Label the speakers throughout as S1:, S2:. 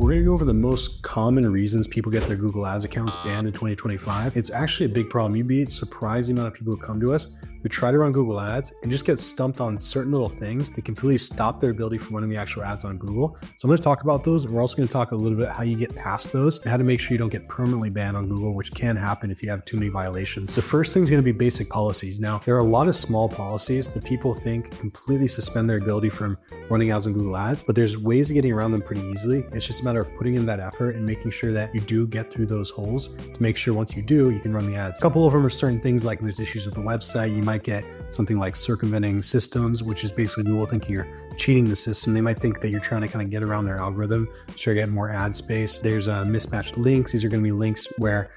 S1: We're going to go over the most common reasons people get their Google Ads accounts banned in 2025. It's actually a big problem. You'd be surprised the amount of people who come to us who try to run Google Ads and just get stumped on certain little things that completely stop their ability from running the actual ads on Google. So I'm going to talk about those, and we're also going to talk a little bit how you get past those and how to make sure you don't get permanently banned on Google, which can happen if you have too many violations. The first thing is going to be basic policies. Now, there are a lot of small policies that people think completely suspend their ability from running ads on Google Ads, but there's ways of getting around them pretty easily. It's just a matter of putting in that effort and making sure that you do get through those holes to make sure once you do, you can run the ads. A couple of them are certain things like there's issues with the website. You might get something like circumventing systems, which is basically Google thinking you're cheating the system. They might think that you're trying to kind of get around their algorithm to try to get more ad space. There's mismatched links. These are going to be links where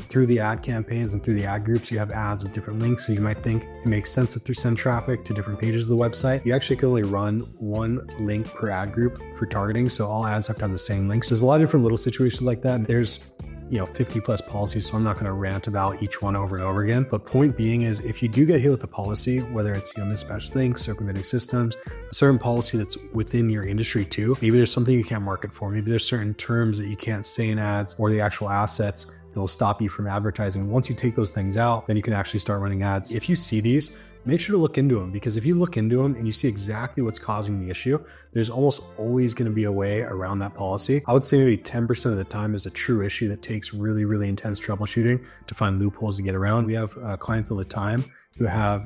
S1: through the ad campaigns and through the ad groups, you have ads with different links. So you might think it makes sense to send traffic to different pages of the website. You actually can only run one link per ad group for targeting. So all ads have to have the same links. There's a lot of different little situations like that. There's 50 plus policies, so I'm not going to rant about each one over and over again. But point being is, if you do get hit with a policy, whether it's mismatched links, circumventing systems, a certain policy that's within your industry too, maybe there's something you can't market for, maybe there's certain terms that you can't say in ads or the actual assets that'll stop you from advertising. Once you take those things out, then you can actually start running ads. If you see these, make sure to look into them, because if you look into them and you see exactly what's causing the issue, there's almost always going to be a way around that policy. I would say maybe 10% of the time is a true issue that takes really, really intense troubleshooting to find loopholes to get around. We have clients all the time who have,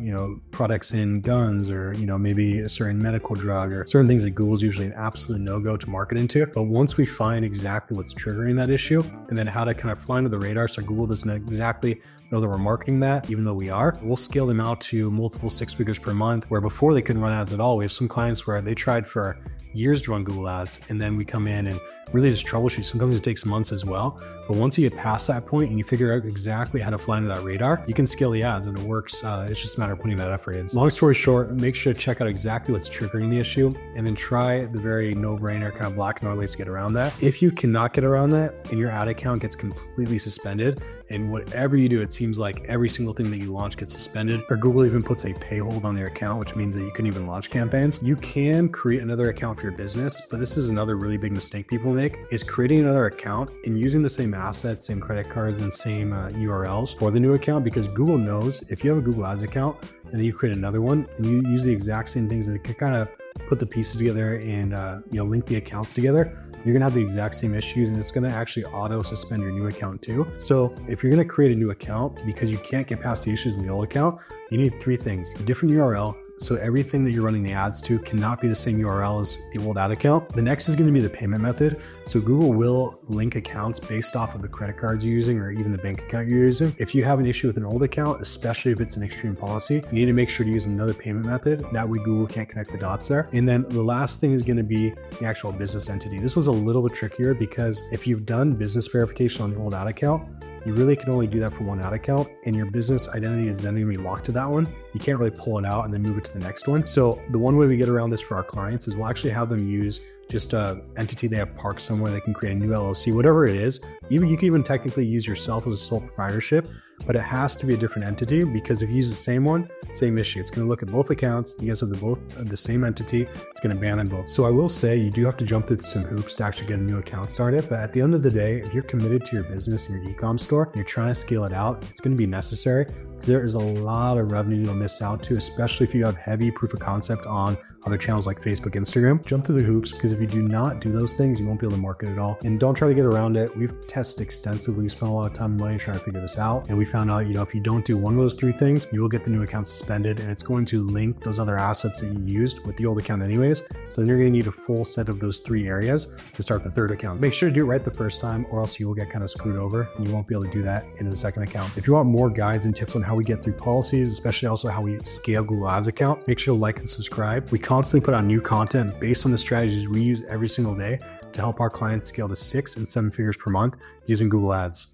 S1: products in guns or, maybe a certain medical drug or certain things that Google's usually an absolute no-go to market into. But once we find exactly what's triggering that issue and then how to kind of fly under the radar so Google doesn't exactly know that we're marketing that, even though we are, we'll scale them out to multiple 6 figures per month, where before they couldn't run ads at all. We have some clients where they tried for years to run Google Ads, and then we come in and really just troubleshoot. Sometimes it takes months as well. But once you get past that point and you figure out exactly how to fly under that radar, you can scale the ads and it works. It's just a matter of putting that effort in. Long story short, make sure to check out exactly what's triggering the issue and then try the very no-brainer kind of black and white ways to get around that. If you cannot get around that and your ad account gets completely suspended, and whatever you do, it seems like every single thing that you launch gets suspended, or Google even puts a pay hold on their account, which means that you couldn't even launch campaigns. You can create another account for your business, but this is another really big mistake people make, is creating another account and using the same assets, same credit cards, and same URLs for the new account, because Google knows if you have a Google Ads account and then you create another one and you use the exact same things, and it can kind of put the pieces together and link the accounts together, you're gonna have the exact same issues, and it's gonna actually auto suspend your new account too. So if you're gonna create a new account because you can't get past the issues in the old account, you need 3 things: a different URL, so everything that you're running the ads to cannot be the same URL as the old ad account. The next is going to be the payment method. So Google will link accounts based off of the credit cards you're using or even the bank account you're using. If you have an issue with an old account, especially if it's an extreme policy, you need to make sure to use another payment method. That way Google can't connect the dots there. And then the last thing is going to be the actual business entity. This was a little bit trickier because if you've done business verification on the old ad account, you really can only do that for one ad account, and your business identity is then going to be locked to that one. You can't really pull it out and then move it to the next one. So the one way we get around this for our clients is we'll actually have them use just an entity they have parked somewhere. They can create a new LLC, whatever it is. Even you can even technically use yourself as a sole proprietorship, but it has to be a different entity, because if you use the same one, same issue. It's going to look at both accounts. You guys have both the same entity. It's going to ban them both. So I will say you do have to jump through some hoops to actually get a new account started. But at the end of the day, if you're committed to your business and your e-com store, and you're trying to scale it out, it's going to be necessary. There is a lot of revenue you'll miss out to, especially if you have heavy proof of concept on other channels like Facebook, Instagram. Jump through the hoops, because if you do not do those things, you won't be able to market at all. And don't try to get around it. We've tested extensively. We spent a lot of time and money trying to figure this out. And we found out, if you don't do one of those 3 things, you will get the new account suspended, and it's going to link those other assets that you used with the old account anyways. So then you're going to need a full set of those 3 areas to start the 3rd account. Make sure to do it right the first time, or else you will get kind of screwed over and you won't be able to do that into the 2nd account. If you want more guides and tips on how we get through policies, especially also how we scale Google Ads accounts, make sure to like and subscribe. We constantly put out new content based on the strategies we use every single day to help our clients scale to 6 and 7 figures per month using Google Ads.